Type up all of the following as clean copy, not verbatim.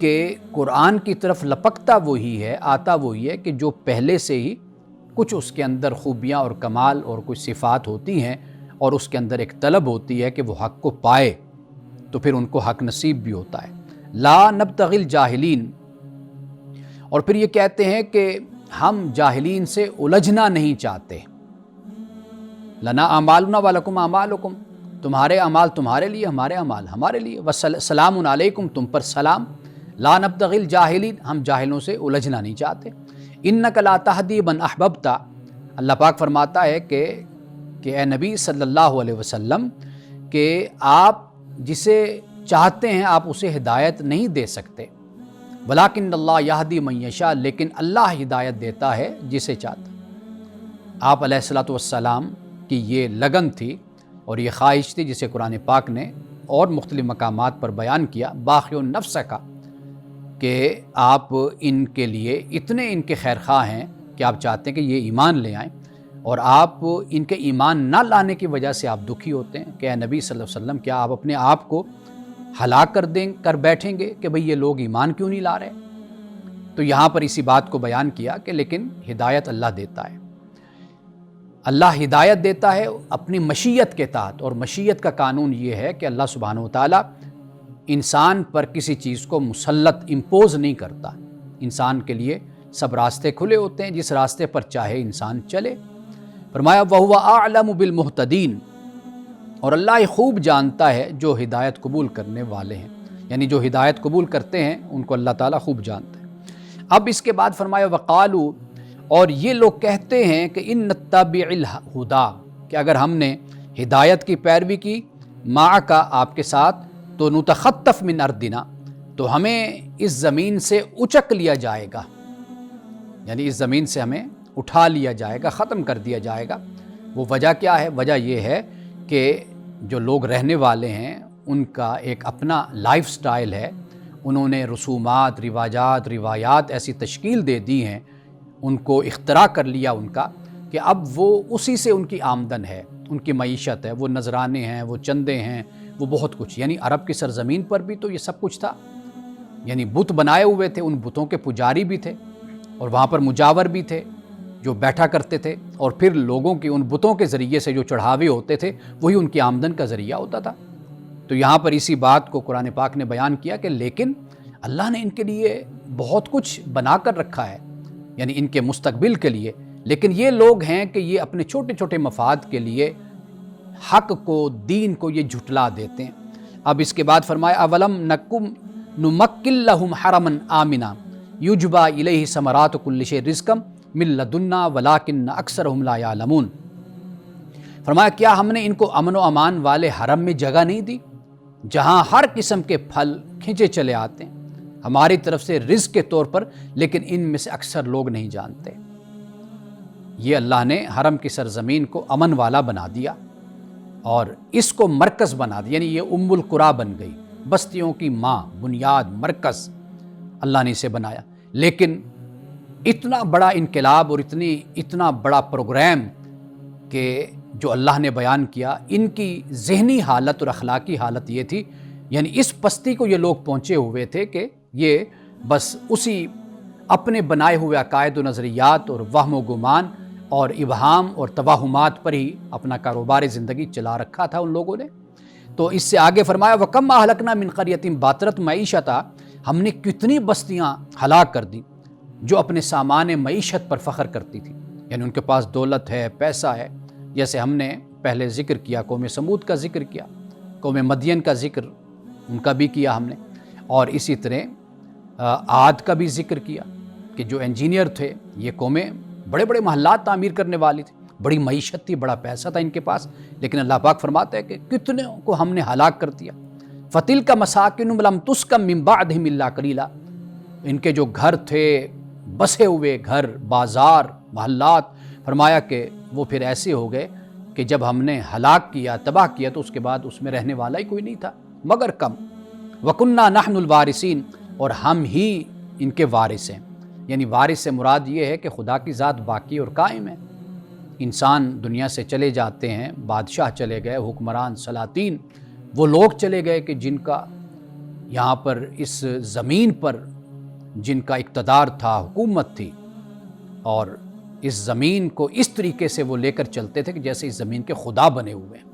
کہ قرآن کی طرف لپکتا وہی ہے، آتا وہی ہے کہ جو پہلے سے ہی کچھ اس کے اندر خوبیاں اور کمال اور کچھ صفات ہوتی ہیں اور اس کے اندر ایک طلب ہوتی ہے کہ وہ حق کو پائے، تو پھر ان کو حق نصیب بھی ہوتا ہے۔ لا نبتغی الجاہلین، اور پھر یہ کہتے ہیں کہ ہم جاہلین سے الجھنا نہیں چاہتے۔ لنا اعمالنا ولکم اعمالکم، تمہارے اعمال تمہارے لیے، ہمارے اعمال ہمارے لیے، وسلام علیکم، تم پر سلام۔ لا نبتغی الجاہلین، ہم جاہلوں سے الجھنا نہیں چاہتے۔ انک لا تہدی من احببت، اللہ پاک فرماتا ہے کہ اے نبی صلی اللہ علیہ وسلم کہ آپ جسے چاہتے ہیں آپ اسے ہدایت نہیں دے سکتے، ولیکن اللہ یہدی من یشاء، لیکن اللہ ہدایت دیتا ہے جسے چاہتا۔ آپ علیہ الصلوۃ والسلام کی یہ لگن تھی اور یہ خواہش تھی جسے قرآن پاک نے اور مختلف مقامات پر بیان کیا، باقی النفس کا، کہ آپ ان کے لیے اتنے ان کے خیر خواہ ہیں کہ آپ چاہتے ہیں کہ یہ ایمان لے آئیں، اور آپ ان کے ایمان نہ لانے کی وجہ سے آپ دکھی ہوتے ہیں کہ اے نبی صلی اللہ علیہ وسلم کیا آپ اپنے آپ کو ہلاک کر بیٹھیں گے کہ بھئی یہ لوگ ایمان کیوں نہیں لا رہے؟ تو یہاں پر اسی بات کو بیان کیا کہ لیکن ہدایت اللہ دیتا ہے، اللہ ہدایت دیتا ہے اپنی مشیت کے تحت، اور مشیت کا قانون یہ ہے کہ اللہ سبحانہ وتعالی انسان پر کسی چیز کو مسلط امپوز نہیں کرتا، انسان کے لیے سب راستے کھلے ہوتے ہیں، جس راستے پر چاہے انسان چلے۔ فرمایا وَهُوَ أَعْلَمُ بِالْمُهْتَدِينَ، اور اللہ خوب جانتا ہے جو ہدایت قبول کرنے والے ہیں، یعنی جو ہدایت قبول کرتے ہیں ان کو اللہ تعالیٰ خوب جانتا ہے۔ اب اس کے بعد فرمایا وَقَالُوا، اور یہ لوگ کہتے ہیں کہ ان نتبع الہدیٰ، کہ اگر ہم نے ہدایت کی پیروی کی معک آپ کے ساتھ، تو نتخطف من ارضنا، تو ہمیں اس زمین سے اچک لیا جائے گا، یعنی اس زمین سے ہمیں اٹھا لیا جائے گا، ختم کر دیا جائے گا۔ وہ وجہ کیا ہے؟ وجہ یہ ہے کہ جو لوگ رہنے والے ہیں ان کا ایک اپنا لائف سٹائل ہے، انہوں نے رسومات، رواجات، روایات ایسی تشکیل دے دی ہیں، ان کو اختراع کر لیا ان کا، کہ اب وہ اسی سے ان کی آمدن ہے، ان کی معیشت ہے، وہ نذرانے ہیں، وہ چندے ہیں، وہ بہت کچھ، یعنی عرب کی سرزمین پر بھی تو یہ سب کچھ تھا، یعنی بت بنائے ہوئے تھے، ان بتوں کے پجاری بھی تھے، اور وہاں پر مجاور بھی تھے جو بیٹھا کرتے تھے، اور پھر لوگوں کی ان بتوں کے ذریعے سے جو چڑھاوے ہوتے تھے وہی ان کی آمدن کا ذریعہ ہوتا تھا۔ تو یہاں پر اسی بات کو قرآن پاک نے بیان کیا کہ لیکن اللہ نے ان کے لیے بہت کچھ بنا کر رکھا ہے، یعنی ان کے مستقبل کے لیے، لیکن یہ لوگ ہیں کہ یہ اپنے چھوٹے چھوٹے مفاد کے لیے حق کو، دین کو یہ جھٹلا دیتے ہیں۔ اب اس کے بعد فرمایا اولم نکم نمکن لہم حرما آمنا یجبا الیہ ثمرات کل شیء رزقا من لدنا ولکن اکثرہم لا یعلمون، فرمایا کیا ہم نے ان کو امن و امان والے حرم میں جگہ نہیں دی جہاں ہر قسم کے پھل کھنچے چلے آتے ہیں ہماری طرف سے رزق کے طور پر، لیکن ان میں سے اکثر لوگ نہیں جانتے۔ یہ اللہ نے حرم کی سرزمین کو امن والا بنا دیا اور اس کو مرکز بنا دیا، یعنی یہ ام القریٰ بن گئی، بستیوں کی ماں، بنیاد، مرکز اللہ نے اسے بنایا۔ لیکن اتنا بڑا انقلاب اور اتنا بڑا پروگرام کہ جو اللہ نے بیان کیا، ان کی ذہنی حالت اور اخلاقی حالت یہ تھی، یعنی اس پستی کو یہ لوگ پہنچے ہوئے تھے کہ یہ بس اسی اپنے بنائے ہوئے عقائد و نظریات اور وہم و گمان اور ابہام اور توہمات پر ہی اپنا کاروبار زندگی چلا رکھا تھا ان لوگوں نے۔ تو اس سے آگے فرمایا وَكَمْ أَهْلَكْنَا مِنْ قَرْيَةٍ بَطِرَتْ مَعِيشَتَهَا، ہم نے کتنی بستیاں ہلاک کر دی جو اپنے سامان معیشت پر فخر کرتی تھی، یعنی ان کے پاس دولت ہے، پیسہ ہے، جیسے ہم نے پہلے ذکر کیا، قوم سمود کا ذکر کیا، قوم مدین کا ذکر ان کا بھی کیا ہم نے، اور اسی طرح عاد کا بھی ذکر کیا کہ جو انجینئر تھے، یہ قومیں بڑے بڑے محلات تعمیر کرنے والی تھی، بڑی معیشت تھی، بڑا پیسہ تھا ان کے پاس، لیکن اللہ پاک فرماتا ہے کہ کتنے کو ہم نے ہلاک کر دیا۔ فَتِلْكَ مَسَاكِنُهُمْ لَمْ تُسْكَن مِّن بَعْدِهِمْ إِلَّا قَلِيلًا، ان کے جو گھر تھے، بسے ہوئے گھر، بازار، محلات، فرمایا کہ وہ پھر ایسے ہو گئے کہ جب ہم نے ہلاک کیا، تباہ کیا، تو اس کے بعد اس میں رہنے والا ہی کوئی نہیں تھا مگر کم۔ وَكُنَّا نَحْنُ الْوَارِثِينَ، اور ہم ہی ان کے وارث ہیں، یعنی وارث سے مراد یہ ہے کہ خدا کی ذات باقی اور قائم ہے۔ انسان دنیا سے چلے جاتے ہیں، بادشاہ چلے گئے، حکمران، سلاطین، وہ لوگ چلے گئے کہ جن کا یہاں پر اس زمین پر جن کا اقتدار تھا، حکومت تھی، اور اس زمین کو اس طریقے سے وہ لے کر چلتے تھے کہ جیسے اس زمین کے خدا بنے ہوئے ہیں۔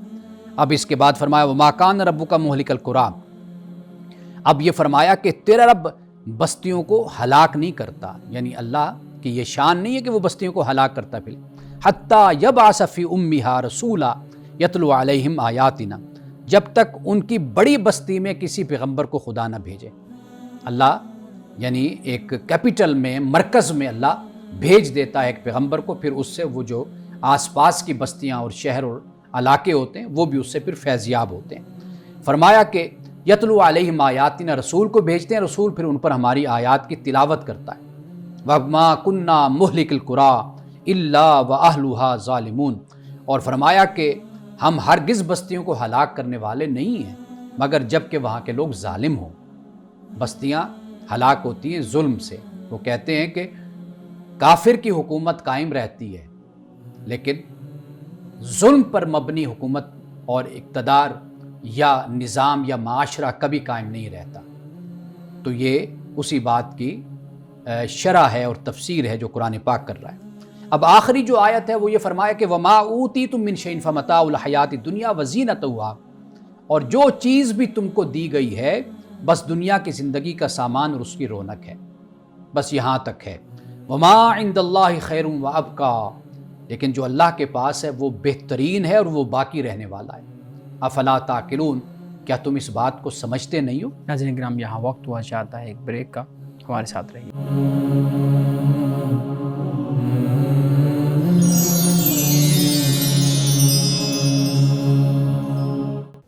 اب اس کے بعد فرمایا وَمَا كَانَ رَبُّكَ مُهْلِكَ الْقُرَىٰ، اب یہ فرمایا کہ تیرا رب بستیوں کو ہلاک نہیں کرتا، یعنی اللہ کی یہ شان نہیں ہے کہ وہ بستیوں کو ہلاک کرتا پھر حتیٰ یبعث فی امہا رسولا یتلو علیہم آیاتنا، جب تک ان کی بڑی بستی میں کسی پیغمبر کو خدا نہ بھیجے۔ اللہ یعنی ایک کیپٹل میں، مرکز میں اللہ بھیج دیتا ہے ایک پیغمبر کو، پھر اس سے وہ جو آس پاس کی بستیاں اور شہر اور علاقے ہوتے ہیں وہ بھی اس سے پھر فیضیاب ہوتے ہیں۔ فرمایا کہ یتلو علیہم آیاتنا، رسول کو بھیجتے ہیں، رسول پھر ان پر ہماری آیات کی تلاوت کرتا ہے۔ وَمَا كُنَّا مُهْلِكِ الْقُرَىٰ إِلَّا وَأَهْلُهَا ظَالِمُونَ، اور فرمایا کہ ہم ہرگز بستیوں کو ہلاک کرنے والے نہیں ہیں مگر جب کہ وہاں کے لوگ ظالم ہوں۔ بستیاں ہلاک ہوتی ہیں ظلم سے۔ وہ کہتے ہیں کہ کافر کی حکومت قائم رہتی ہے لیکن ظلم پر مبنی حکومت اور اقتدار یا نظام یا معاشرہ کبھی قائم نہیں رہتا۔ تو یہ اسی بات کی شرح ہے اور تفسیر ہے جو قرآن پاک کر رہا ہے۔ اب آخری جو آیت ہے وہ یہ فرمایا کہ وَمَا أُوتِيتُم مِّن شَيْءٍ فَمَتَاعُ الْحَيَاةِ الدُّنْيَا وَزِينَتُهَا، اور جو چیز بھی تم کو دی گئی ہے بس دنیا کی زندگی کا سامان اور اس کی رونق ہے، بس یہاں تک ہے۔ وَمَا عِندَ اللَّهِ خَيْرٌ وَأَبْقَىٰ، لیکن جو اللہ کے پاس ہے وہ بہترین ہے اور وہ باقی رہنے والا ہے۔ افلا تعقلون، کیا تم اس بات کو سمجھتے نہیں ہو؟ ناظرین کرام، یہاں وقت ہوا چاہتا ہے ایک بریک کا، ہمارے ساتھ رہیے۔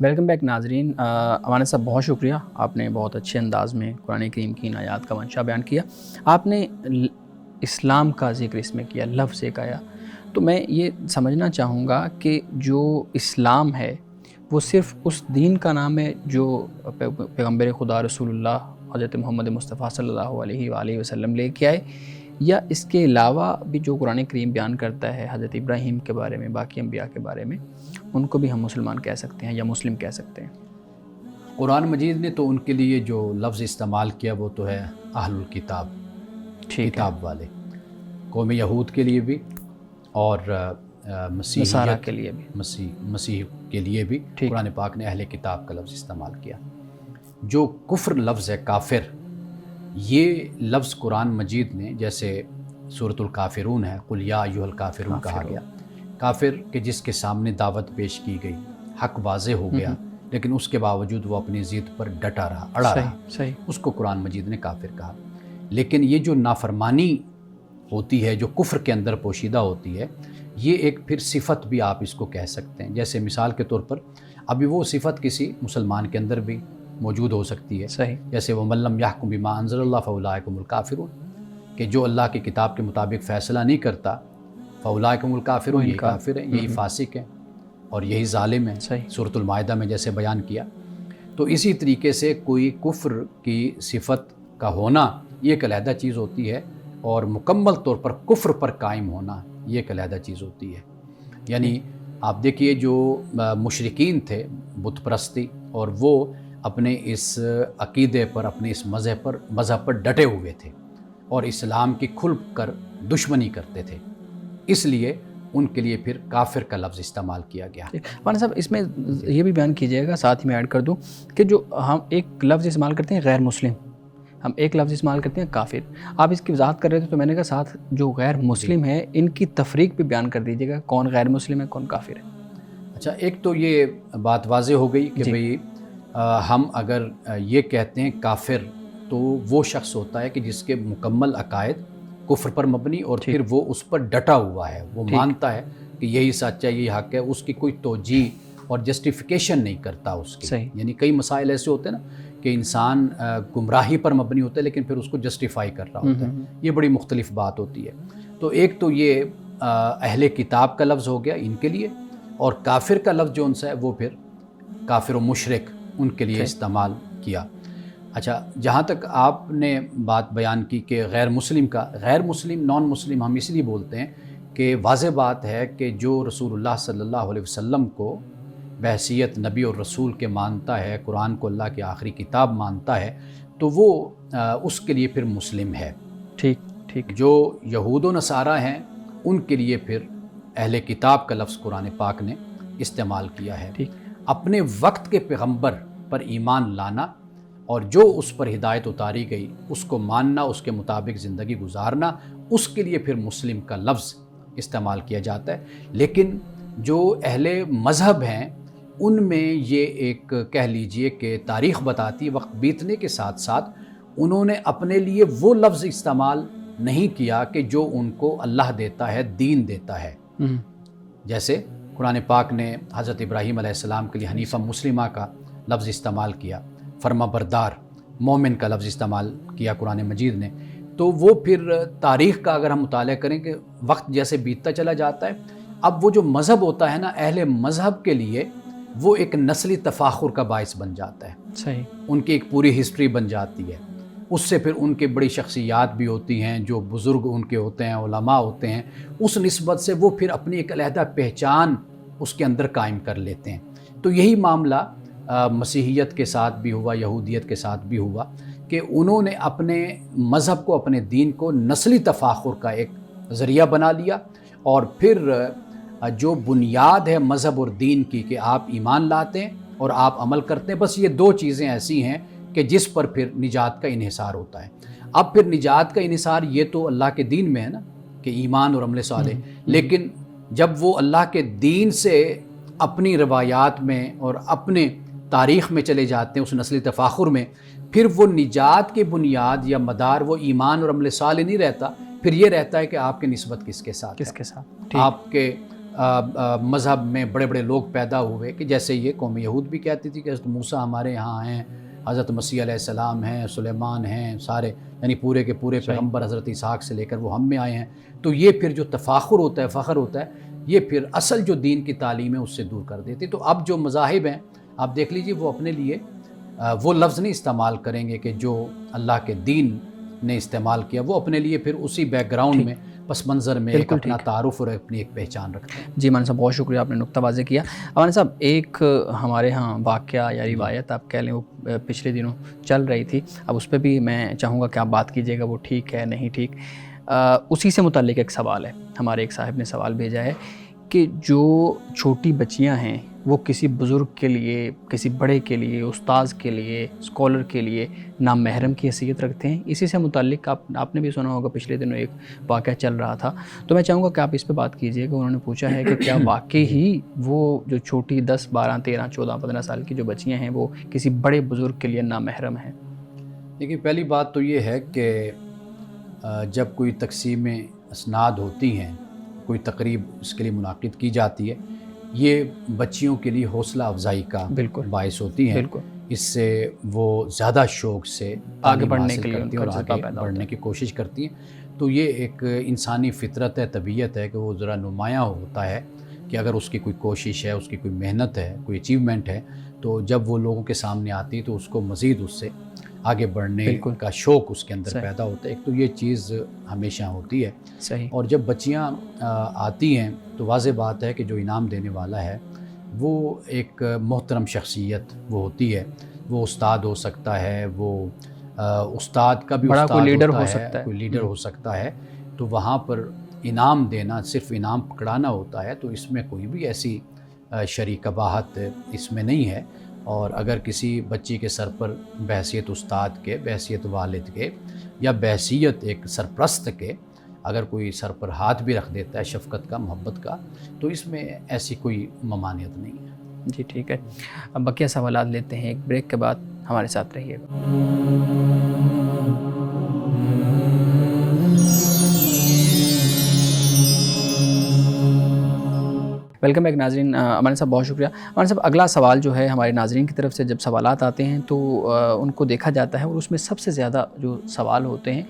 ویلکم بیک ناظرین۔ امانہ صاحب بہت شکریہ، آپ نے بہت اچھے انداز میں قرآن کریم کی ان آیات کا منشا بیان کیا۔ آپ نے اسلام کا ذکر اس میں کیا، لفظ ایک آیا، تو میں یہ سمجھنا چاہوں گا کہ جو اسلام ہے وہ صرف اس دین کا نام ہے جو پیغمبر خدا رسول اللہ حضرت محمد مصطفیٰ صلی اللہ علیہ وآلہ وسلم لے کے آئے، یا اس کے علاوہ بھی جو قرآن کریم بیان کرتا ہے حضرت ابراہیم کے بارے میں، باقی انبیاء کے بارے میں، ان کو بھی ہم مسلمان کہہ سکتے ہیں یا مسلم کہہ سکتے ہیں؟ قرآن مجید نے تو ان کے لیے جو لفظ استعمال کیا وہ تو ہے اہل الکتاب، کتاب والے، قوم یہود کے لیے بھی اور مسیحیت کے لیے بھی، مسیح کے لیے بھی قرآن پاک نے اہل کتاب کا لفظ استعمال کیا۔ جو کفر لفظ ہے، کافر، یہ لفظ قرآن مجید نے جیسے سورۃ الکافرون ہے، قل یا ایھا الکافرون کہا گیا، کافر کہ جس کے سامنے دعوت پیش کی گئی، حق واضح ہو گیا لیکن اس کے باوجود وہ اپنی ضد پر ڈٹا رہا، اڑا رہا، اس کو قرآن مجید نے کافر کہا۔ لیکن یہ جو نافرمانی ہوتی ہے، جو کفر کے اندر پوشیدہ ہوتی ہے، یہ ایک پھر صفت بھی آپ اس کو کہہ سکتے ہیں۔ جیسے مثال کے طور پر ابھی وہ صفت کسی مسلمان کے اندر بھی موجود ہو سکتی ہے، جیسے وَمَن لَّمْ يَحْكُم بِمَا أَنزَلَ اللَّهُ فَأُولَٰئِكَ هُمُ الْكَافِرُونَ، کہ جو اللہ کی کتاب کے مطابق فیصلہ نہیں کرتا، فَأُولَٰئِكَ هُمُ الْكَافِرُونَ، یہ کافر ہیں، یہی فاسق ہیں اور یہی ظالم ہیں، سورۃ المائدہ میں جیسے بیان کیا۔ تو اسی طریقے سے کوئی کفر کی صفت کا ہونا یہ ایک علیحدہ چیز ہوتی ہے، اور مکمل طور پر کفر پر قائم ہونا یہ ایک علیحدہ چیز ہوتی ہے۔ یعنی آپ دیکھیے جو مشرکین تھے، بت پرستی، اور وہ اپنے اس عقیدے پر، اپنے اس مذہب پر ڈٹے ہوئے تھے اور اسلام کی کھل کر دشمنی کرتے تھے، اس لیے ان کے لیے پھر کافر کا لفظ استعمال کیا گیا۔ مولانا صاحب اس میں یہ بھی بیان کیجیے گا، ساتھ ہی میں ایڈ کر دوں کہ جو ہم ایک لفظ استعمال کرتے ہیں غیر مسلم، ہم ایک لفظ استعمال کرتے ہیں کافر، آپ اس کی وضاحت کر رہے تھے تو میں نے کہا ساتھ جو غیر مسلم ہے ان کی تفریق بھی بیان کر دیجیے گا، کون غیر مسلم ہے کون کافر ہے۔ اچھا، ایک تو یہ بات واضح ہو گئی کہ بھئی ہم اگر یہ کہتے ہیں کافر تو وہ شخص ہوتا ہے کہ جس کے مکمل عقائد کفر پر مبنی اور پھر وہ اس پر ڈٹا ہوا ہے، وہ مانتا ہے کہ یہی سچ ہے، یہی حق ہے، اس کی کوئی توجیہ اور جسٹیفیکیشن نہیں کرتا اس کی۔ یعنی کئی مسائل ایسے ہوتے ہیں نا کہ انسان گمراہی پر مبنی ہوتا ہے لیکن پھر اس کو جسٹیفائی کر رہا ہوتا ہے، یہ بڑی مختلف بات ہوتی ہے۔ تو ایک تو یہ اہل کتاب کا لفظ ہو گیا ان کے لیے، اور کافر کا لفظ جو ان سے ہے وہ پھر کافر و مشرک ان کے لیے استعمال کیا۔ اچھا، جہاں تک آپ نے بات بیان کی کہ غیر مسلم کا، غیر مسلم، نان مسلم ہم اس لیے بولتے ہیں کہ واضح بات ہے کہ جو رسول اللہ صلی اللہ علیہ وسلم کو بحیثیت نبی اور رسول کے مانتا ہے، قرآن کو اللہ کی آخری کتاب مانتا ہے، تو وہ اس کے لیے پھر مسلم ہے۔ ٹھیک ٹھیک۔ جو یہود و نصارہ ہیں ان کے لیے پھر اہل کتاب کا لفظ قرآن پاک نے استعمال کیا ہے۔ ٹھیک۔ اپنے وقت کے پیغمبر پر ایمان لانا اور جو اس پر ہدایت اتاری گئی اس کو ماننا، اس کے مطابق زندگی گزارنا، اس کے لیے پھر مسلم کا لفظ استعمال کیا جاتا ہے۔ لیکن جو اہل مذہب ہیں ان میں یہ ایک کہہ لیجئے کہ تاریخ بتاتی، وقت بیتنے کے ساتھ ساتھ انہوں نے اپنے لیے وہ لفظ استعمال نہیں کیا کہ جو ان کو اللہ دیتا ہے، دین دیتا ہے۔ جیسے قرآن پاک نے حضرت ابراہیم علیہ السلام کے لیے حنیفہ مسلمہ کا لفظ استعمال کیا، فرما بردار مومن کا لفظ استعمال کیا قرآن مجید نے۔ تو وہ پھر تاریخ کا اگر ہم مطالعہ کریں کہ وقت جیسے بیتتا چلا جاتا ہے، اب وہ جو مذہب ہوتا ہے نا، اہل مذہب کے لیے وہ ایک نسلی تفاخر کا باعث بن جاتا ہے۔ صحیح۔ ان کی ایک پوری ہسٹری بن جاتی ہے، اس سے پھر ان کے بڑی شخصیات بھی ہوتی ہیں، جو بزرگ ان کے ہوتے ہیں، علماء ہوتے ہیں، اس نسبت سے وہ پھر اپنی ایک علیحدہ پہچان اس کے اندر قائم کر لیتے ہیں۔ تو یہی معاملہ مسیحیت کے ساتھ بھی ہوا، یہودیت کے ساتھ بھی ہوا کہ انہوں نے اپنے مذہب کو، اپنے دین کو نسلی تفاخر کا ایک ذریعہ بنا لیا، اور پھر جو بنیاد ہے مذہب اور دین کی کہ آپ ایمان لاتے ہیں اور آپ عمل کرتے ہیں، بس یہ دو چیزیں ایسی ہیں کہ جس پر پھر نجات کا انحصار ہوتا ہے۔ اب پھر نجات کا انحصار یہ تو اللہ کے دین میں ہے نا کہ ایمان اور عمل صالح، لیکن جب وہ اللہ کے دین سے اپنی روایات میں اور اپنے تاریخ میں چلے جاتے ہیں، اس نسلی تفاخر میں، پھر وہ نجات کی بنیاد یا مدار وہ ایمان اور عمل صالح نہیں رہتا، پھر یہ رہتا ہے کہ آپ کی نسبت کس کے ساتھ، کس کے ساتھ۔ آپ کے مذہب میں بڑے بڑے لوگ پیدا ہوئے کہ جیسے یہ قوم یہود بھی کہتی تھی کہ حضرت موسیٰ ہمارے ہاں ہیں، حضرت مسیح علیہ السلام ہیں، سلیمان ہیں، سارے یعنی پورے کے پورے پیغمبر حضرت اسحاق سے لے کر وہ ہم میں آئے ہیں۔ تو یہ پھر جو تفاخر ہوتا ہے، فخر ہوتا ہے، یہ پھر اصل جو دین کی تعلیم ہے اس سے دور کر دیتی۔ تو اب جو مذاہب ہیں آپ دیکھ لیجئے، وہ اپنے لیے وہ لفظ نہیں استعمال کریں گے کہ جو اللہ کے دین نے استعمال کیا، وہ اپنے لیے پھر اسی بیک گراؤنڈ میں پس منظر میں ایک اپنا تعارف اور اپنی ایک پہچان رکھتے ہیں۔ جی مولانا صاحب، بہت شکریہ، آپ نے نقطہ واضح کیا۔ مولانا صاحب، ایک ہمارے ہاں واقعہ یا روایت آپ کہہ لیں وہ پچھلے دنوں چل رہی تھی، اب اس پہ بھی میں چاہوں گا کہ آپ بات کیجیے گا، وہ ٹھیک ہے نہیں ٹھیک۔ اسی سے متعلق ایک سوال ہے، ہمارے ایک صاحب نے سوال بھیجا ہے کہ جو چھوٹی بچیاں ہیں وہ کسی بزرگ کے لیے، کسی بڑے کے لیے، استاذ کے لیے، اسکالر کے لیے نامحرم کی حیثیت رکھتے ہیں۔ اسی سے متعلق آپ نے بھی سنا ہوگا، پچھلے دنوں ایک واقعہ چل رہا تھا، تو میں چاہوں گا کہ آپ اس پہ بات کیجئے گا۔ انہوں نے پوچھا ہے کہ کیا واقعی ہی وہ جو چھوٹی 10، 12، 13، 14، 15 سال کی جو بچیاں ہیں وہ کسی بڑے بزرگ کے لیے نامحرم ہیں؟ دیکھیے، پہلی بات تو یہ ہے کہ جب کوئی تقسیم اسناد ہوتی ہیں، کوئی تقریب اس کے لیے منعقد کی جاتی ہے، یہ بچیوں کے لیے حوصلہ افزائی کا باعث ہوتی ہیں۔ اس سے وہ زیادہ شوق سے آگے بڑھنے کے لیے اور آگے بڑھنے کی کوشش کرتی ہیں۔ تو یہ ایک انسانی فطرت ہے، طبیعت ہے کہ وہ ذرا نمایاں ہوتا ہے کہ اگر اس کی کوئی کوشش ہے، اس کی کوئی محنت ہے، کوئی اچیومنٹ ہے، تو جب وہ لوگوں کے سامنے آتی ہے تو اس کو مزید اس سے آگے بڑھنے کا شوق اس کے اندر پیدا ہوتا ہے۔ ایک تو یہ چیز ہمیشہ ہوتی ہے۔ صحیح۔ اور جب بچیاں آتی ہیں تو واضح بات ہے کہ جو انعام دینے والا ہے وہ ایک محترم شخصیت وہ ہوتی ہے، وہ استاد ہو سکتا ہے، وہ استاد کا بھی استاد کوئی لیڈر ہوتا ہو ہے، سکتا ہے، کوئی لیڈر ہو سکتا ہے۔ تو وہاں پر انعام دینا صرف انعام پکڑانا ہوتا ہے، تو اس میں کوئی بھی ایسی شرعی قباحت اس میں نہیں ہے۔ اور اگر کسی بچی کے سر پر بحیثیت استاد کے، بحیثیت والد کے، یا بحیثیت ایک سرپرست کے اگر کوئی سر پر ہاتھ بھی رکھ دیتا ہے شفقت کا، محبت کا، تو اس میں ایسی کوئی ممانعت نہیں ہے۔ جی ٹھیک ہے، اب بقیہ سوالات لیتے ہیں، ایک بریک کے بعد ہمارے ساتھ رہیے گا۔ ویلکم بیک ناظرین۔ مولانا صاحب بہت شکریہ۔ مولانا صاحب، اگلا سوال جو ہے ہمارے ناظرین کی طرف سے جب سوالات آتے ہیں تو ان کو دیکھا جاتا ہے اور اس میں سب سے زیادہ جو سوال ہوتے ہیں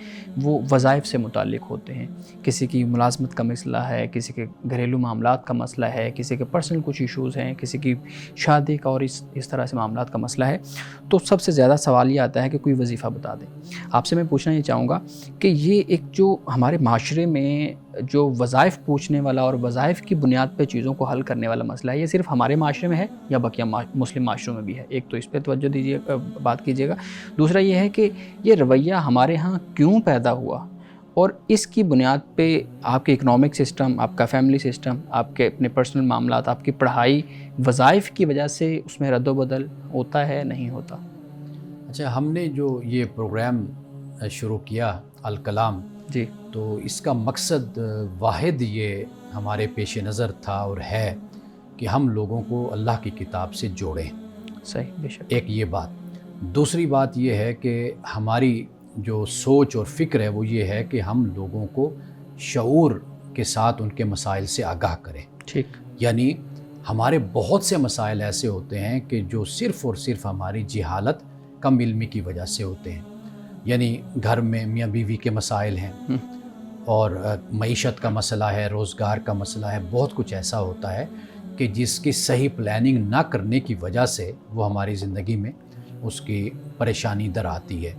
وہ وظائف سے متعلق ہوتے ہیں۔ کسی کی ملازمت کا مسئلہ ہے، کسی کے گھریلو معاملات کا مسئلہ ہے، کسی کے پرسنل کچھ ایشوز ہیں، کسی کی شادی کا اور اس طرح سے معاملات کا مسئلہ ہے، تو سب سے زیادہ سوال یہ آتا ہے کہ کوئی وظیفہ بتا دیں۔ آپ سے میں پوچھنا یہ چاہوں گا کہ یہ ایک جو ہمارے معاشرے میں جو وظائف پوچھنے والا اور وظائف کی بنیاد پہ چیزوں کو حل کرنے والا مسئلہ ہے، یہ صرف ہمارے معاشرے میں ہے یا بقیہ مسلم معاشروں میں بھی ہے؟ ایک تو اس پہ توجہ دیجیے، بات کیجیے گا۔ دوسرا یہ ہے کہ یہ رویہ ہمارے ہاں کیوں پیدا ہوا، اور اس کی بنیاد پہ آپ کے اکنامک سسٹم، آپ کا فیملی سسٹم، آپ کے اپنے پرسنل معاملات، آپ کی پڑھائی، وظائف کی وجہ سے اس میں رد و بدل ہوتا ہے نہیں ہوتا؟ اچھا، ہم نے جو یہ پروگرام شروع کیا الکلام، جی، تو اس کا مقصد واحد یہ ہمارے پیش نظر تھا اور ہے کہ ہم لوگوں کو اللہ کی کتاب سے جوڑیں۔ صحیح، بے شک۔ ایک یہ بات۔ دوسری بات یہ ہے کہ ہماری جو سوچ اور فکر ہے وہ یہ ہے کہ ہم لوگوں کو شعور کے ساتھ ان کے مسائل سے آگاہ کریں۔ ٹھیک۔ یعنی ہمارے بہت سے مسائل ایسے ہوتے ہیں کہ جو صرف اور صرف ہماری جہالت، کم علمی کی وجہ سے ہوتے ہیں۔ یعنی گھر میں میاں بیوی کے مسائل ہیں، اور معیشت کا مسئلہ ہے، روزگار کا مسئلہ ہے، بہت کچھ ایسا ہوتا ہے کہ جس کی صحیح پلاننگ نہ کرنے کی وجہ سے وہ ہماری زندگی میں اس کی پریشانی در آتی ہے۔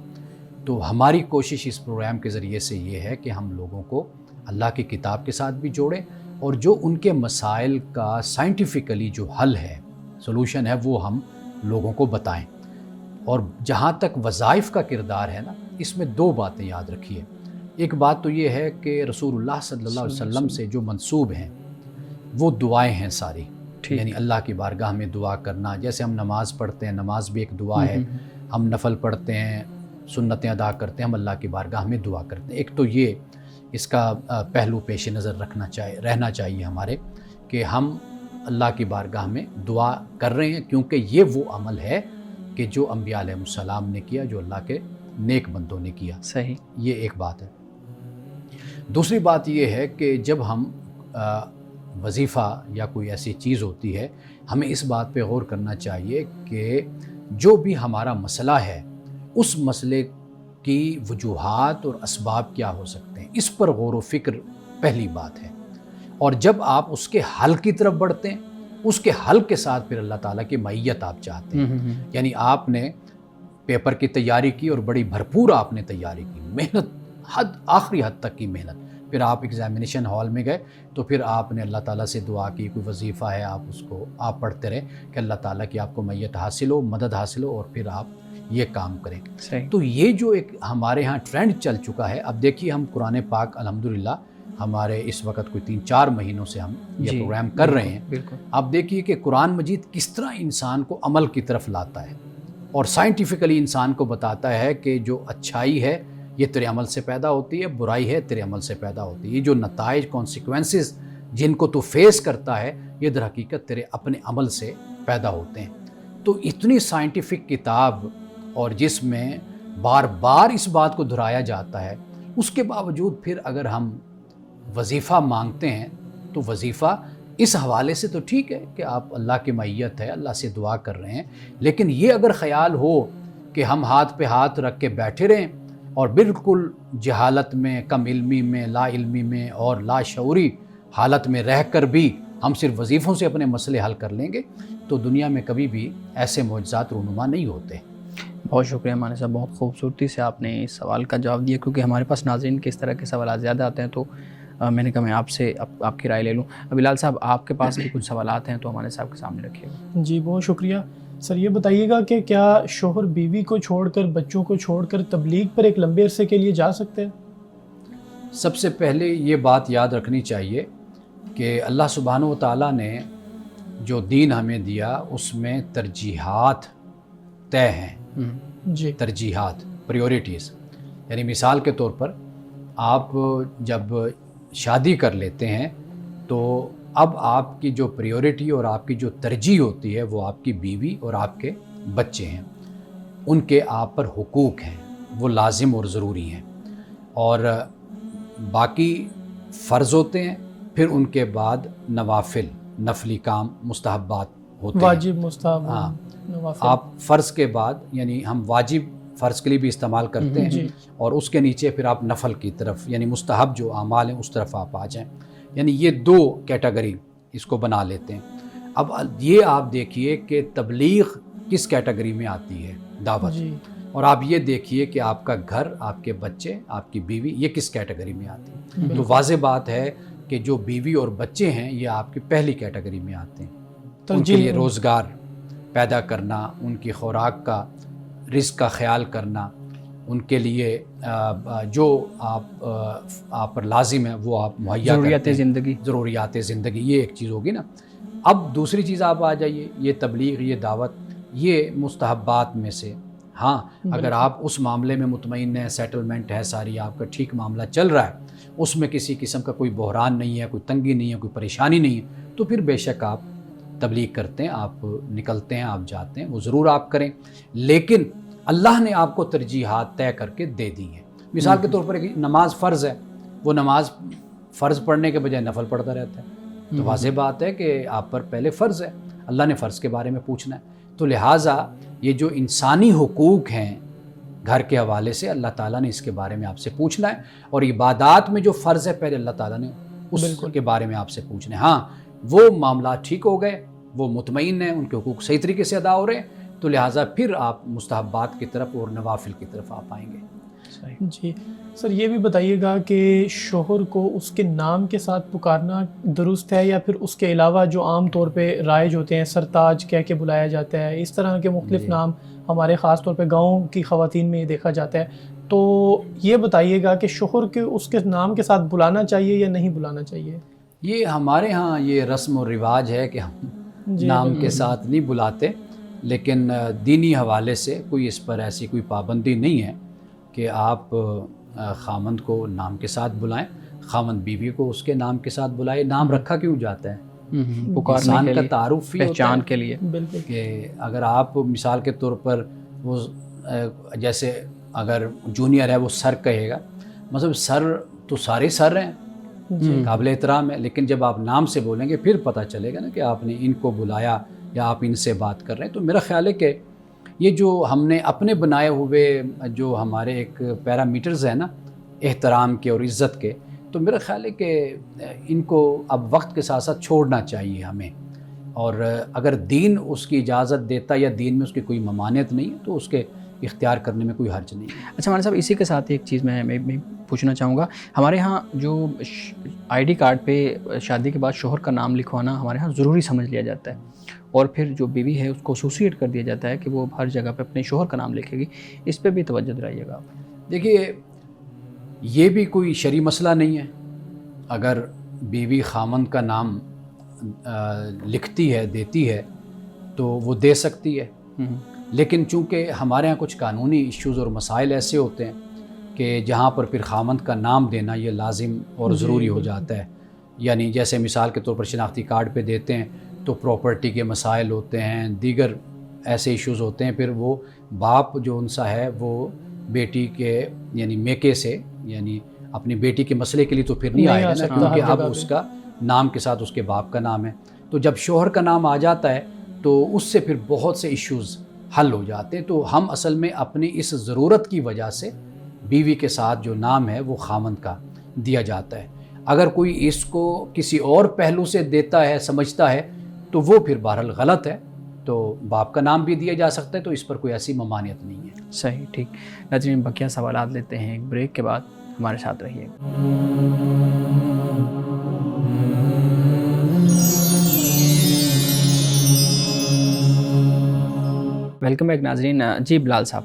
تو ہماری کوشش اس پروگرام کے ذریعے سے یہ ہے کہ ہم لوگوں کو اللہ کی کتاب کے ساتھ بھی جوڑیں، اور جو ان کے مسائل کا سائنٹیفکلی جو حل ہے، سولوشن ہے، وہ ہم لوگوں کو بتائیں۔ اور جہاں تک وظائف کا کردار ہے نا، اس میں دو باتیں یاد رکھیے۔ ایک بات تو یہ ہے کہ رسول اللہ صلی اللہ علیہ وسلم سے جو منسوب ہیں وہ دعائیں ہیں ساری، یعنی اللہ کی بارگاہ میں دعا کرنا۔ جیسے ہم نماز پڑھتے ہیں، نماز بھی ایک دعا ہے، ہم نفل پڑھتے ہیں، سنتیں ادا کرتے ہیں، ہم اللہ کی بارگاہ میں دعا کرتے ہیں۔ ایک تو یہ اس کا پہلو پیش نظر رہنا چاہیے ہمارے، کہ ہم اللہ کی بارگاہ میں دعا کر رہے ہیں، کیونکہ یہ وہ عمل ہے کہ جو انبیاء علیہ السلام نے کیا، جو اللہ کے نیک بندوں نے کیا۔ صحیح، یہ ایک بات ہے۔ دوسری بات یہ ہے کہ جب ہم وظیفہ یا کوئی ایسی چیز ہوتی ہے، ہمیں اس بات پہ غور کرنا چاہیے کہ جو بھی ہمارا مسئلہ ہے، اس مسئلے کی وجوہات اور اسباب کیا ہو سکتے ہیں، اس پر غور و فکر پہلی بات ہے۔ اور جب آپ اس کے حل کی طرف بڑھتے ہیں، اس کے حل کے ساتھ پھر اللہ تعالیٰ کی معیت آپ چاہتے ہیں۔ یعنی آپ نے پیپر کی تیاری کی اور بڑی بھرپور آپ نے تیاری کی، محنت آخری حد تک کی محنت، پھر آپ ایگزامینیشن ہال میں گئے تو پھر آپ نے اللہ تعالیٰ سے دعا کی، کوئی وظیفہ ہے آپ اس کو آپ پڑھتے رہے کہ اللہ تعالیٰ کی آپ کو معیت حاصل ہو، مدد حاصل ہو، اور پھر آپ یہ کام کریں۔ تو یہ جو ایک ہمارے ہاں ٹرینڈ چل چکا ہے، اب دیکھیے ہم قرآن پاک الحمدللہ ہمارے اس وقت کوئی 3-4 مہینوں سے ہم یہ پروگرام کر رہے ہیں۔ اب دیکھیے کہ قرآن مجید کس طرح انسان کو عمل کی طرف لاتا ہے، اور سائنٹیفکلی انسان کو بتاتا ہے کہ جو اچھائی ہے یہ تیرے عمل سے پیدا ہوتی ہے، برائی ہے تیرے عمل سے پیدا ہوتی ہے، یہ جو نتائج، کانسیکوینسز جن کو تو فیس کرتا ہے، یہ در حقیقت تیرے اپنے عمل سے پیدا ہوتے ہیں۔ تو اتنی سائنٹیفک کتاب، اور جس میں بار بار اس بات کو دہرایا جاتا ہے، اس کے باوجود پھر اگر ہم وظیفہ مانگتے ہیں تو وظیفہ اس حوالے سے تو ٹھیک ہے کہ آپ اللہ کی معیت ہے، اللہ سے دعا کر رہے ہیں، لیکن یہ اگر خیال ہو کہ ہم ہاتھ پہ ہاتھ رکھ کے بیٹھے رہیں اور بالکل جہالت میں، کم علمی میں، لا علمی میں اور لا شعوری حالت میں رہ کر بھی ہم صرف وظیفوں سے اپنے مسئلے حل کر لیں گے، تو دنیا میں کبھی بھی ایسے معجزات رونما نہیں ہوتے۔ بہت شکریہ مانی صاحب، بہت خوبصورتی سے آپ نے اس سوال کا جواب دیا، کیونکہ ہمارے پاس ناظرین کے اس طرح کے سوالات زیادہ آتے ہیں، تو میں نے کہا میں آپ سے آپ کی رائے لے لوں۔ بلال صاحب، آپ کے پاس بھی کچھ سوالات ہیں تو ہمارے صاحب کے سامنے رکھیے گا۔ جی بہت شکریہ سر، یہ بتائیے گا کہ کیا شوہر بیوی کو چھوڑ کر، بچوں کو چھوڑ کر تبلیغ پر ایک لمبے عرصے کے لیے جا سکتے ہیں؟ سب سے پہلے یہ بات یاد رکھنی چاہیے کہ اللہ سبحانہ و تعالیٰ نے جو دین ہمیں دیا اس میں ترجیحات طے ہیں، جی، ترجیحات، پریورٹیز۔ یعنی مثال کے طور پر آپ جب شادی کر لیتے ہیں تو اب آپ کی جو پریورٹی اور آپ کی جو ترجیح ہوتی ہے وہ آپ کی بیوی اور آپ کے بچے ہیں، ان کے آپ پر حقوق ہیں، وہ لازم اور ضروری ہیں، اور باقی فرض ہوتے ہیں، پھر ان کے بعد نوافل، نفلی کام، مستحبات ہوتے ہیں، واجب، مستحب، ہاں، نوافل۔ آپ فرض کے بعد، یعنی ہم واجب فرض کے لیے بھی استعمال کرتے ہیں، اور اس کے نیچے پھر آپ نفل کی طرف، یعنی مستحب جو اعمال ہیں اس طرف آپ آ جائیں، یعنی یہ 2 کیٹیگری اس کو بنا لیتے ہیں۔ اب یہ آپ دیکھیے کہ تبلیغ کس کیٹیگری میں آتی ہے، دعوت، اور آپ یہ دیکھیے کہ آپ کا گھر، آپ کے بچے، آپ کی بیوی یہ کس کیٹیگری میں آتی ہیں. تو واضح بات ہے کہ جو بیوی اور بچے ہیں یہ آپ کی پہلی کیٹیگری میں آتے ہیں. ان کے لیے روزگار پیدا کرنا، ان کی خوراک کا، رزق کا خیال کرنا، ان کے لیے جو آپ پر لازم ہے وہ آپ مہیا کرتے ہیں. ضروریات زندگی یہ ایک چیز ہوگی نا. اب دوسری چیز آپ آ جائیے، یہ تبلیغ، یہ دعوت، یہ مستحبات میں سے. ہاں اگر آپ اس معاملے میں مطمئن ہیں، سیٹلمنٹ ہے ساری، آپ کا ٹھیک معاملہ چل رہا ہے، اس میں کسی قسم کا کوئی بحران نہیں ہے، کوئی تنگی نہیں ہے، کوئی پریشانی نہیں ہے، تو پھر بے شک آپ تبلیغ کرتے ہیں، آپ نکلتے ہیں، آپ جاتے ہیں، وہ ضرور آپ کریں. لیکن اللہ نے آپ کو ترجیحات طے کر کے دے دی ہیں. مثال کے طور پر ایک نماز فرض ہے، وہ نماز فرض پڑھنے کے بجائے نفل پڑھتا رہتا ہے، تو واضح بات ہے کہ آپ پر پہلے فرض ہے، اللہ نے فرض کے بارے میں پوچھنا ہے. تو لہٰذا یہ جو انسانی حقوق ہیں گھر کے حوالے سے، اللہ تعالیٰ نے اس کے بارے میں آپ سے پوچھنا ہے. اور عبادات میں جو فرض ہے پہلے اللہ تعالیٰ نے اس کے بارے میں آپ سے پوچھنا ہے. ہاں وہ معاملات ٹھیک ہو گئے، وہ مطمئن ہیں، ان کے حقوق صحیح طریقے سے ادا ہو رہے ہیں، تو لہٰذا پھر آپ مستحبات کی طرف اور نوافل کی طرف آپ آئیں گے. جی سر، یہ بھی بتائیے گا کہ شوہر کو اس کے نام کے ساتھ پکارنا درست ہے، یا پھر اس کے علاوہ جو عام طور پہ رائج ہوتے ہیں، سرتاج کہہ کے بلایا جاتا ہے، اس طرح کے مختلف نام ہمارے خاص طور پہ گاؤں کی خواتین میں یہ دیکھا جاتا ہے. تو یہ بتائیے گا کہ شوہر کے اس کے نام کے ساتھ بلانا چاہیے یا نہیں بلانا چاہیے؟ یہ ہمارے ہاں یہ رسم و رواج ہے کہ ہم نام کے ساتھ نہیں بلاتے، لیکن دینی حوالے سے کوئی اس پر ایسی کوئی پابندی نہیں ہے کہ آپ خامند کو نام کے ساتھ بلائیں، خامند بیوی کو اس کے نام کے ساتھ بلائے. نام رکھا کیوں جاتا ہے؟ انسان کا تعارف ہی پہچان کے لیے. بالکل. کہ اگر آپ مثال کے طور پر وہ جیسے اگر جونیئر ہے وہ سر کہے گا، مطلب سر تو سارے سر ہیں، قابل احترام ہے، لیکن جب آپ نام سے بولیں گے پھر پتہ چلے گا نا کہ آپ نے ان کو بلایا یا آپ ان سے بات کر رہے ہیں. تو میرا خیال ہے کہ یہ جو ہم نے اپنے بنائے ہوئے جو ہمارے ایک پیرامیٹرز ہیں نا احترام کے اور عزت کے، تو میرا خیال ہے کہ ان کو اب وقت کے ساتھ ساتھ چھوڑنا چاہیے ہمیں. اور اگر دین اس کی اجازت دیتا یا دین میں اس کی کوئی ممانعت نہیں ہے تو اس کے اختیار کرنے میں کوئی حرج نہیں ہے. اچھا مولانا صاحب، اسی کے ساتھ ایک چیز میں پوچھنا چاہوں گا. ہمارے ہاں جو آئی ڈی کارڈ پہ شادی کے بعد شوہر کا نام لکھوانا ہمارے ہاں ضروری سمجھ لیا جاتا ہے، اور پھر جو بیوی ہے اس کو ایسوسیٹ کر دیا جاتا ہے کہ وہ ہر جگہ پہ اپنے شوہر کا نام لکھے گی. اس پہ بھی توجہ دلائیے گا آپ. دیکھیے یہ بھی کوئی شرعی مسئلہ نہیں ہے. اگر بیوی خامند کا نام لکھتی ہے، دیتی ہے، تو وہ دے سکتی ہے. لیکن چونکہ ہمارے ہاں کچھ قانونی ایشوز اور مسائل ایسے ہوتے ہیں کہ جہاں پر پھر خامند کا نام دینا یہ لازم اور ضروری ہو جاتا ہے. یعنی جیسے مثال کے طور پر شناختی کارڈ پہ دیتے ہیں تو پراپرٹی کے مسائل ہوتے ہیں، دیگر ایسے ایشوز ہوتے ہیں، پھر وہ باپ جو ان سا ہے وہ بیٹی کے یعنی میکے سے یعنی اپنی بیٹی کے مسئلے کے لیے تو پھر نہیں آئے گا نا، کیونکہ اب اس کا نام کے ساتھ اس کے باپ کا نام ہے. تو جب شوہر کا نام آ جاتا ہے تو اس سے پھر بہت سے ایشوز حل ہو جاتے ہیں. تو ہم اصل میں اپنی اس ضرورت کی وجہ سے بیوی کے ساتھ جو نام ہے وہ خامند کا دیا جاتا ہے. اگر کوئی اس کو کسی اور پہلو سے دیتا ہے، سمجھتا ہے، تو وہ پھر بہرحال غلط ہے. تو باپ کا نام بھی دیا جا سکتا ہے، تو اس پر کوئی ایسی ممانعت نہیں ہے. صحیح، ٹھیک. ناظرین بقیہ سوالات لیتے ہیں ایک بریک کے بعد، ہمارے ساتھ رہیے. ویلکم بیک ناظرین. جی بلال صاحب.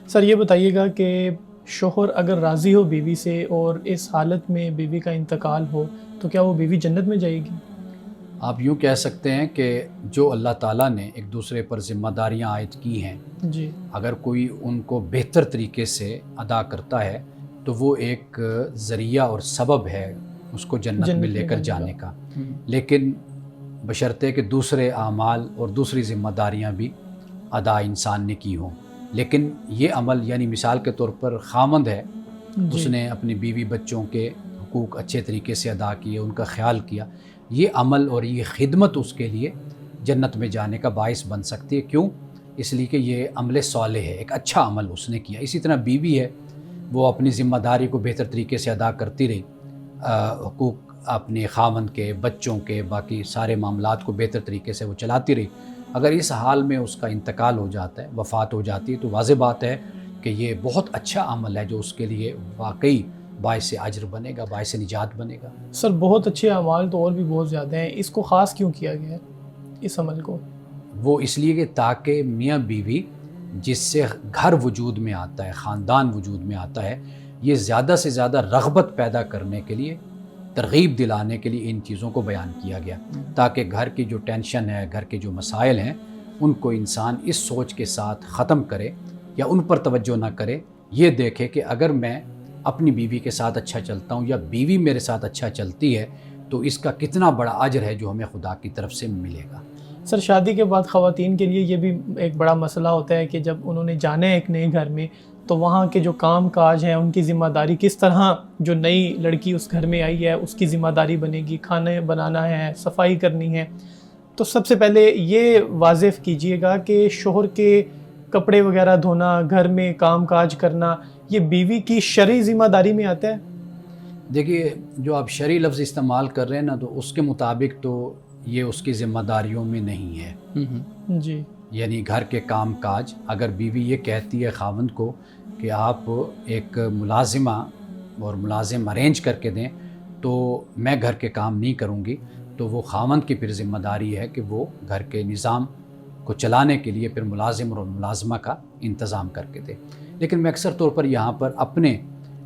سر یہ بتائیے گا کہ شوہر اگر راضی ہو بیوی سے اور اس حالت میں بیوی کا انتقال ہو تو کیا وہ بیوی جنت میں جائے گی؟ آپ یوں کہہ سکتے ہیں کہ جو اللہ تعالیٰ نے ایک دوسرے پر ذمہ داریاں عائد کی ہیں، جی، اگر کوئی ان کو بہتر طریقے سے ادا کرتا ہے تو وہ ایک ذریعہ اور سبب ہے اس کو جنت میں لے کر جانے کا. لیکن بشرطے کہ دوسرے اعمال اور دوسری ذمہ داریاں بھی ادا انسان نے کی ہوں. لیکن یہ عمل یعنی مثال کے طور پر خامند ہے، اس نے اپنی بیوی بچوں کے حقوق اچھے طریقے سے ادا کیے، ان کا خیال کیا، یہ عمل اور یہ خدمت اس کے لیے جنت میں جانے کا باعث بن سکتی ہے. کیوں؟ اس لیے کہ یہ عمل صالح ہے، ایک اچھا عمل اس نے کیا. اسی طرح بیوی ہے، وہ اپنی ذمہ داری کو بہتر طریقے سے ادا کرتی رہی، حقوق اپنے خاوند کے، بچوں کے، باقی سارے معاملات کو بہتر طریقے سے وہ چلاتی رہی. اگر اس حال میں اس کا انتقال ہو جاتا ہے، وفات ہو جاتی ہے، تو واضح بات ہے کہ یہ بہت اچھا عمل ہے جو اس کے لیے واقعی باعث اجر بنے گا، باعث نجات بنے گا. سر بہت اچھے اعمال تو اور بھی بہت زیادہ ہیں، اس کو خاص کیوں کیا گیا ہے اس عمل کو؟ وہ اس لیے کہ تاکہ میاں بیوی جس سے گھر وجود میں آتا ہے، خاندان وجود میں آتا ہے، یہ زیادہ سے زیادہ رغبت پیدا کرنے کے لیے، ترغیب دلانے کے لیے ان چیزوں کو بیان کیا گیا، تاکہ گھر کی جو ٹینشن ہے، گھر کے جو مسائل ہیں، ان کو انسان اس سوچ کے ساتھ ختم کرے یا ان پر توجہ نہ کرے. یہ دیکھے کہ اگر میں اپنی بیوی کے ساتھ اچھا چلتا ہوں یا بیوی میرے ساتھ اچھا چلتی ہے تو اس کا کتنا بڑا اجر ہے جو ہمیں خدا کی طرف سے ملے گا. سر شادی کے بعد خواتین کے لیے یہ بھی ایک بڑا مسئلہ ہوتا ہے کہ جب انہوں نے جانا ہے ایک نئے گھر میں تو وہاں کے جو کام کاج ہیں، ان کی ذمہ داری کس طرح جو نئی لڑکی اس گھر میں آئی ہے اس کی ذمہ داری بنے گی، کھانا بنانا ہے، صفائی کرنی ہے. تو سب سے پہلے یہ واضح کیجئے گا کہ شوہر کے کپڑے وغیرہ دھونا، گھر میں کام کاج کرنا، یہ بیوی کی شرعی ذمہ داری میں آتا ہے؟ دیکھیے، جو آپ شرعی لفظ استعمال کر رہے ہیں نا، تو اس کے مطابق تو یہ اس کی ذمہ داریوں میں نہیں ہے. جی. یعنی گھر کے کام کاج اگر بیوی یہ کہتی ہے خاوند کو کہ آپ ایک ملازمہ اور ملازم ارینج کر کے دیں تو میں گھر کے کام نہیں کروں گی، تو وہ خاوند کی پھر ذمہ داری ہے کہ وہ گھر کے نظام کو چلانے کے لیے پھر ملازم اور ملازمہ کا انتظام کر کے دے. لیکن میں اکثر طور پر یہاں پر اپنے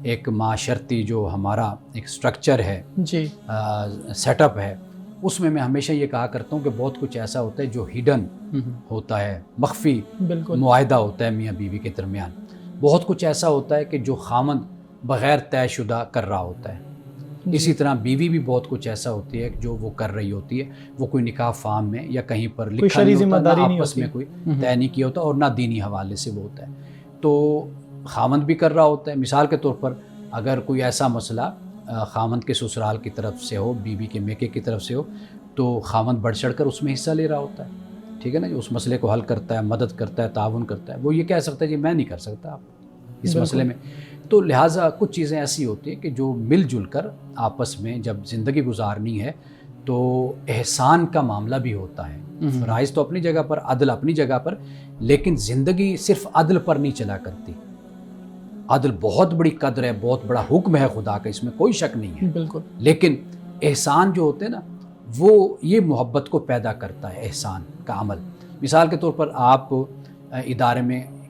ایک معاشرتی جو ہمارا ایک سٹرکچر ہے، جی، سیٹ اپ ہے، اس میں ہمیشہ یہ کہا کرتا ہوں کہ بہت کچھ ایسا ہوتا ہے جو ہڈن ہوتا ہے، مخفی بالکل معاہدہ ہوتا ہے میاں بیوی کے درمیان. بہت کچھ ایسا ہوتا ہے کہ جو خاوند بغیر طے شدہ کر رہا ہوتا ہے. اسی طرح بیوی بھی بہت کچھ ایسا ہوتی ہے جو وہ کر رہی ہوتی ہے. وہ کوئی نکاح فارم میں یا کہیں پر لکھا نہیں ہوتا، نہ آپس میں کوئی طے نہیں کیا ہوتا، اور نہ دینی حوالے سے وہ ہوتا ہے. تو خاوند بھی کر رہا ہوتا ہے. مثال کے طور پر اگر کوئی ایسا مسئلہ خاوند کے سسرال کی طرف سے ہو، بیوی کے میکے کی طرف سے ہو، تو خاوند بڑھ چڑھ کر اس میں حصہ لے رہا ہوتا ہے. ٹھیک ہے نا، جو اس مسئلے کو حل کرتا ہے، مدد کرتا ہے، تعاون کرتا ہے. وہ یہ کہہ سکتا ہے جی میں نہیں کر سکتا آپ اس مسئلے میں. تو لہٰذا کچھ چیزیں ایسی ہوتی ہیں کہ جو مل جل کر آپس میں جب زندگی گزارنی ہے تو احسان کا معاملہ بھی ہوتا ہے. فرائض تو اپنی جگہ پر، عدل اپنی جگہ پر، لیکن زندگی صرف عدل پر نہیں چلا کرتی. عدل بہت بڑی قدر ہے، بہت بڑا حکم ہے خدا کا، اس میں کوئی شک نہیں ہے. بالکل. لیکن احسان جو ہوتے ہیں نا، وہ یہ محبت کو پیدا کرتا ہے، احسان کا عمل. مثال کے طور پر آپ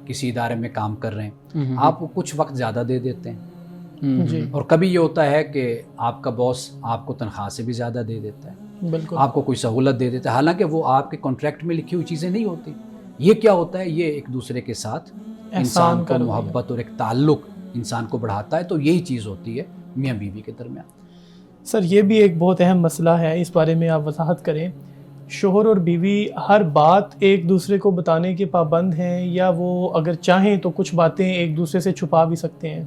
کسی ادارے میں کام کر رہے ہیں، آپ کو کچھ وقت زیادہ دے دیتے ہیں، جی، اور کبھی یہ ہوتا ہے کہ آپ کا باس آپ کو تنخواہ سے بھی زیادہ دے دیتا ہے، بالکل آپ کو کوئی سہولت دے دیتا ہے، حالانکہ وہ آپ کے کانٹریکٹ میں لکھی ہوئی چیزیں نہیں ہوتی. یہ کیا ہوتا ہے؟ یہ ایک دوسرے کے ساتھ انسان کو محبت اور ایک تعلق انسان کو بڑھاتا ہے. تو یہی چیز ہوتی ہے میاں بیوی کے درمیان. سر یہ بھی ایک بہت اہم مسئلہ ہے، اس بارے میں آپ وضاحت کریں. شوہر اور بیوی ہر بات ایک دوسرے کو بتانے کے پابند ہیں، یا وہ اگر چاہیں تو کچھ باتیں ایک دوسرے سے چھپا بھی سکتے ہیں؟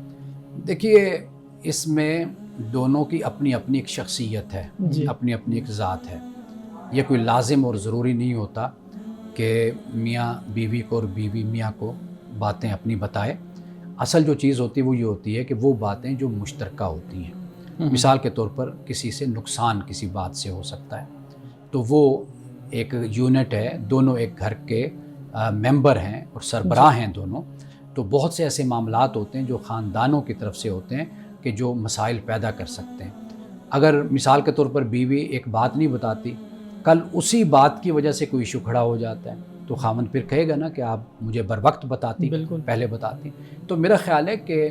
دیکھیے، اس میں دونوں کی اپنی اپنی ایک شخصیت ہے، اپنی اپنی ایک ذات ہے. یہ کوئی لازم اور ضروری نہیں ہوتا کہ میاں بیوی کو اور بیوی میاں کو باتیں اپنی بتائے. اصل جو چیز ہوتی ہے وہ یہ ہوتی ہے کہ وہ باتیں جو مشترکہ ہوتی ہیں. مثال کے طور پر کسی سے نقصان کسی بات سے ہو سکتا ہے، تو وہ ایک یونٹ ہے، دونوں ایک گھر کے ممبر ہیں اور سربراہ ہیں دونوں. تو بہت سے ایسے معاملات ہوتے ہیں جو خاندانوں کی طرف سے ہوتے ہیں کہ جو مسائل پیدا کر سکتے ہیں. اگر مثال کے طور پر بیوی ایک بات نہیں بتاتی، کل اسی بات کی وجہ سے کوئی ایشو کھڑا ہو جاتا ہے، تو خاوند پھر کہے گا نا کہ آپ مجھے بر وقت بتاتی، پہلے بتاتی. تو میرا خیال ہے کہ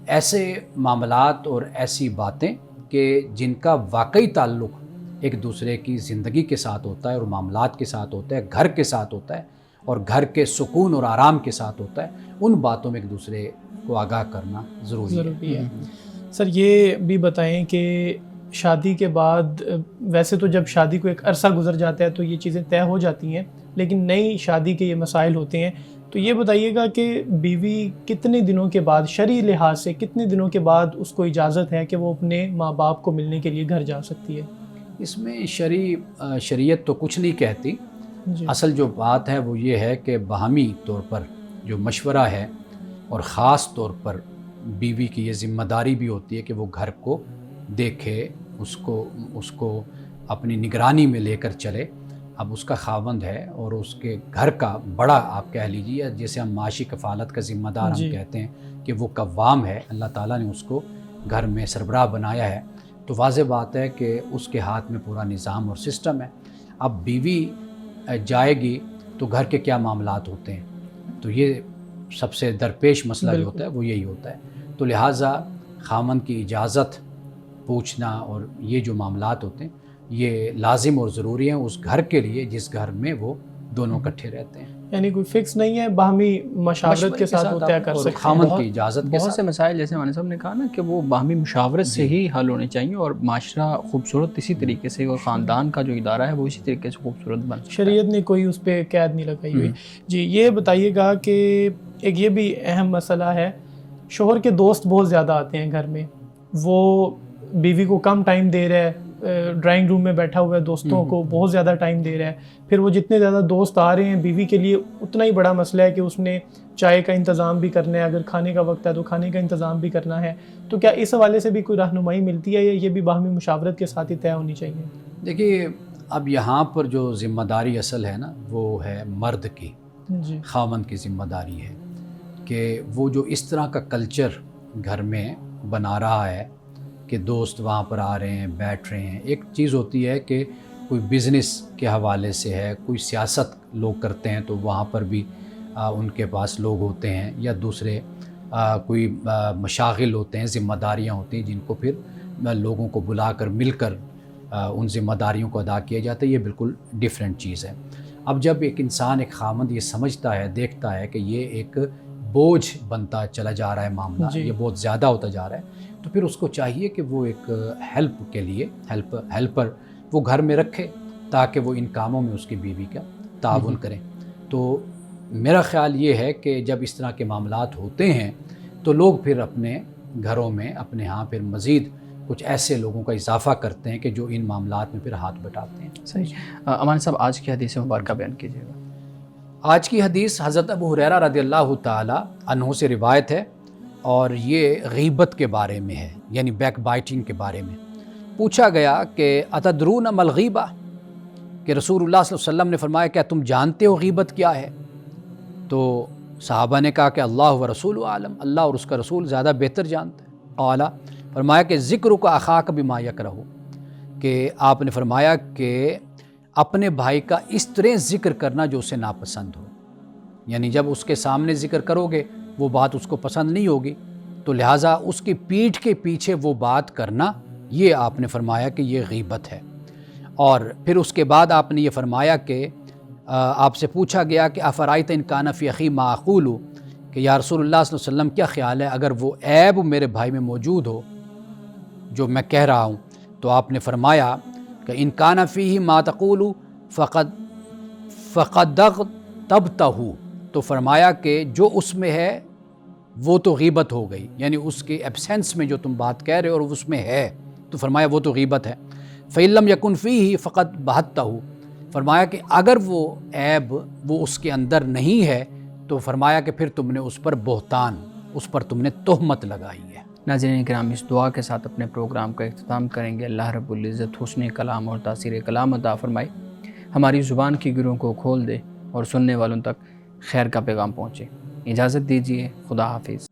ایسے معاملات اور ایسی باتیں کہ جن کا واقعی تعلق ایک دوسرے کی زندگی کے ساتھ ہوتا ہے اور معاملات کے ساتھ ہوتا ہے، گھر کے ساتھ ہوتا ہے اور گھر کے سکون اور آرام کے ساتھ ہوتا ہے، ان باتوں میں ایک دوسرے کو آگاہ کرنا ضروری ہے. سر یہ بھی بتائیں کہ شادی کے بعد، ویسے تو جب شادی کو ایک عرصہ گزر جاتا ہے تو یہ چیزیں طے ہو جاتی ہیں، لیکن نئی شادی کے یہ مسائل ہوتے ہیں. تو یہ بتائیے گا کہ بیوی کتنے دنوں کے بعد، شرعی لحاظ سے کتنے دنوں کے بعد اس کو اجازت ہے کہ وہ اپنے ماں باپ کو ملنے کے لیے گھر جا سکتی ہے؟ اس میں شریعت تو کچھ نہیں کہتی. اصل جو بات ہے وہ یہ ہے کہ باہمی طور پر جو مشورہ ہے، اور خاص طور پر بیوی کی یہ ذمہ داری بھی ہوتی ہے کہ وہ گھر کو دیکھے، اس کو اپنی نگرانی میں لے کر چلے. اب اس کا خاوند ہے اور اس کے گھر کا بڑا آپ کہہ لیجیے، جیسے ہم معاشی کفالت کا ذمہ دار ہم کہتے ہیں کہ وہ قوام ہے، اللہ تعالیٰ نے اس کو گھر میں سربراہ بنایا ہے، تو واضح بات ہے کہ اس کے ہاتھ میں پورا نظام اور سسٹم ہے. اب بیوی جائے گی تو گھر کے کیا معاملات ہوتے ہیں، تو یہ سب سے درپیش مسئلہ جو ہوتا ہے وہ یہی ہوتا ہے. تو لہٰذا خاوند کی اجازت پوچھنا اور یہ جو معاملات ہوتے ہیں یہ لازم اور ضروری ہیں اس گھر کے لیے جس گھر میں وہ دونوں اکٹھے رہتے ہیں. یعنی کوئی فکس نہیں ہے، باہمی مشاورت کے ساتھ وہ طے کر سکتے ہیں. خاوند کی اجازت کے بہت ساتھ. سے مسائل جیسے مولانا صاحب نے کہا نا کہ وہ باہمی مشاورت سے ہی حل ہونے چاہیے، اور معاشرہ خوبصورت اسی طریقے سے، اور خاندان کا جو ادارہ ہے وہ اسی طریقے سے خوبصورت بن سکتا ہے. شریعت نے کوئی اس پہ قید نہیں لگائی ہوئی. جی یہ بتائیے گا کہ ایک یہ بھی اہم مسئلہ ہے، شوہر کے دوست بہت زیادہ آتے ہیں گھر میں، وہ بیوی کو کم ٹائم دے رہا ہے، ڈرائنگ روم میں بیٹھا ہوا ہے، دوستوں کو بہت زیادہ ٹائم دے رہا ہے. پھر وہ جتنے زیادہ دوست آ رہے ہیں بیوی کے لیے اتنا ہی بڑا مسئلہ ہے کہ اس نے چائے کا انتظام بھی کرنا ہے، اگر کھانے کا وقت ہے تو کھانے کا انتظام بھی کرنا ہے. تو کیا اس حوالے سے بھی کوئی رہنمائی ملتی ہے یا یہ بھی باہمی مشاورت کے ساتھ ہی طے ہونی چاہیے؟ دیکھیے اب یہاں پر جو ذمہ داری اصل ہے نا وہ ہے مرد کی، جی خاوند کی ذمہ داری ہے کہ وہ جو اس طرح کا کلچر گھر میں بنا رہا ہے کہ دوست وہاں پر آ رہے ہیں، بیٹھ رہے ہیں. ایک چیز ہوتی ہے کہ کوئی بزنس کے حوالے سے ہے، کوئی سیاست لوگ کرتے ہیں تو وہاں پر بھی ان کے پاس لوگ ہوتے ہیں، یا دوسرے کوئی مشاغل ہوتے ہیں، ذمہ داریاں ہوتی ہیں جن کو پھر لوگوں کو بلا کر مل کر ان ذمہ داریوں کو ادا کیا جاتا ہے. یہ بالکل ڈیفرنٹ چیز ہے. اب جب ایک انسان، ایک خاوند یہ سمجھتا ہے، دیکھتا ہے کہ یہ ایک بوجھ بنتا چلا جا رہا ہے معاملہ، یہ بہت زیادہ ہوتا جا رہا ہے، تو پھر اس کو چاہیے کہ وہ ایک ہیلپ کے لیے ہیلپر وہ گھر میں رکھے تاکہ وہ ان کاموں میں اس کی بیوی کا تعاون کریں. تو میرا خیال یہ ہے کہ جب اس طرح کے معاملات ہوتے ہیں تو لوگ پھر اپنے گھروں میں اپنے ہاں پھر مزید کچھ ایسے لوگوں کا اضافہ کرتے ہیں کہ جو ان معاملات میں پھر ہاتھ بٹاتے ہیں. صحیح. امان صاحب آج کی حدیث مبارکہ بیان کیجیے گا. آج کی حدیث حضرت ابو ہریرہ رضی اللہ تعالی عنہ سے روایت ہے، اور یہ غیبت کے بارے میں ہے، یعنی بیک بائٹنگ کے بارے میں. پوچھا گیا کہ اتدرون ما الغیبہ، کہ رسول اللہ صلی اللہ علیہ وسلم نے فرمایا کیا تم جانتے ہو غیبت کیا ہے؟ تو صحابہ نے کہا کہ اللہ و رسول عالم، اللہ اور اس کا رسول زیادہ بہتر جانتے ہیں. قال، فرمایا کہ ذکر کا اخاک بما یکرہ، کہ آپ نے فرمایا کہ اپنے بھائی کا اس طرح ذکر کرنا جو اسے ناپسند ہو. یعنی جب اس کے سامنے ذکر کرو گے وہ بات اس کو پسند نہیں ہوگی، تو لہٰذا اس کی پیٹھ کے پیچھے وہ بات کرنا، یہ آپ نے فرمایا کہ یہ غیبت ہے. اور پھر اس کے بعد آپ نے یہ فرمایا کہ آپ سے پوچھا گیا کہ افرائیت ان کان فی اخی ما اقول، کہ یا رسول اللہ صلی اللہ علیہ وسلم کیا خیال ہے اگر وہ عیب میرے بھائی میں موجود ہو جو میں کہہ رہا ہوں؟ تو آپ نے فرمایا کہ ان کان فیہ ما تقول فقد اغتبتہ، تو فرمایا کہ جو اس میں ہے وہ تو غیبت ہو گئی، یعنی اس کے ایبسینس میں جو تم بات کہہ رہے ہو اور اس میں ہے، تو فرمایا وہ تو غیبت ہے. فَإِن لَمْ يَكُنْ فِيهِ فَقَدْ بَهَتَّهُ، فرمایا کہ اگر وہ عیب وہ اس کے اندر نہیں ہے تو فرمایا کہ پھر تم نے اس پر بہتان، اس پر تم نے تہمت لگائی ہے. ناظرین کرام، اس دعا کے ساتھ اپنے پروگرام کا اختتام کریں گے. اللہ رب العزت حسن کلام اور تاثیر کلام عطا فرمائے، ہماری زبان کی گروں کو کھول دے اور سننے والوں تک خیر کا پیغام پہنچے. اجازت دیجیے، خدا حافظ.